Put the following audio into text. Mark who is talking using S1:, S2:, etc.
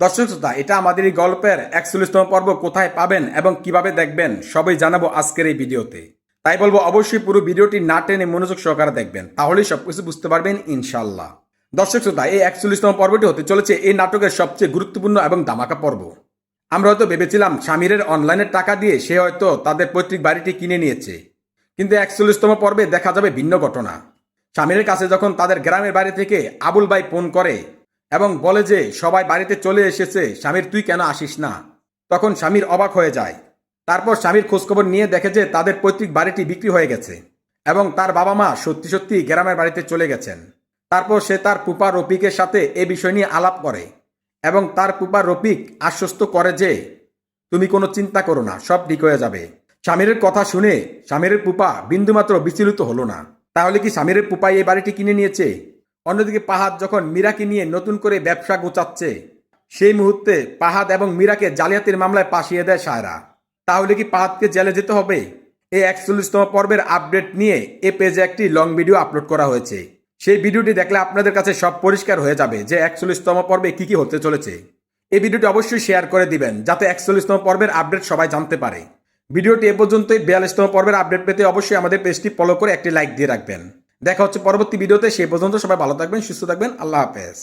S1: দর্শক শ্রোতা, এটা আমাদের এই গল্পের ৪১তম পর্ব। কোথায় পাবেন এবং কিভাবে দেখবেন সবই জানাবো আজকের এই ভিডিওতে। তাই বলবো অবশ্যই পুরো ভিডিওটি না টেনে মনোযোগ সহকারে দেখবেন, তাহলেই সবকিছু বুঝতে পারবেন ইনশাল্লাহ। দর্শক শ্রোতা, এই ৪১তম পর্বটি হতে চলেছে এই নাটকের সবচেয়ে গুরুত্বপূর্ণ এবং ধামাকা পর্ব। আমরা হয়তো ভেবেছিলাম স্বামীরের অনলাইনের টাকা দিয়ে সে হয়তো তাদের পৈতৃক বাড়িটি কিনে নিয়েছে, কিন্তু ৪১তম পর্বে দেখা যাবে ভিন্ন ঘটনা। স্বামীরের কাছে যখন তাদের গ্রামের বাড়ি থেকে আবুল ভাই ফোন করে এবং বলে যে সবাই বাড়িতে চলে এসেছে, স্বামীর তুই কেন আসিস না, তখন স্বামীর অবাক হয়ে যায়। তারপর স্বামীর খোঁজখবর নিয়ে দেখে যে তাদের পৈতৃক বাড়িটি বিক্রি হয়ে গেছে এবং তার বাবা মা সত্যি সত্যি গ্রামের বাড়িতে চলে গেছেন। তারপর সে তার পুপা রফিকের সাথে এ বিষয় নিয়ে আলাপ করে এবং তার পুপা রফিক আশ্বস্ত করে যে তুমি কোনো চিন্তা করো না, সব ঠিক হয়ে যাবে। স্বামীরের কথা শুনে স্বামীরের পুপা বিন্দুমাত্র বিচলিত হলো না। তাহলে কি স্বামীরের পুপাই এই বাড়িটি কিনে নিয়েছে? অন্যদিকে পাহাদ যখন মীরাকে নিয়ে নতুন করে ব্যবসা গোছাচ্ছে, সেই মুহূর্তে পাহাদ এবং মীরাকে জালিয়াতির মামলায় ফাঁসিয়ে দেয় সায়রা। তাহলে কি পাহাদকে জেলে যেতে হবে? এই ৪১তম পর্বের আপডেট নিয়ে এ পেজে একটি লং ভিডিও আপলোড করা হয়েছে। সেই ভিডিওটি দেখলে আপনাদের কাছে সব পরিষ্কার হয়ে যাবে যে ৪১তম পর্বে কি কি হতে চলেছে। এই ভিডিওটি অবশ্যই শেয়ার করে দিবেন যাতে ৪১তম পর্বের আপডেট সবাই জানতে পারে। ভিডিওটি এ পর্যন্তই। ৪২তম পর্বের আপডেট পেতে অবশ্যই আমাদের পেজটি ফলো করে একটি লাইক দিয়ে রাখবেন। দেখা হচ্ছে পরবর্তী ভিডিওতে। সেই পর্যন্ত সবাই ভালো থাকবেন, সুস্থ থাকবেন। আল্লাহ হাফেজ।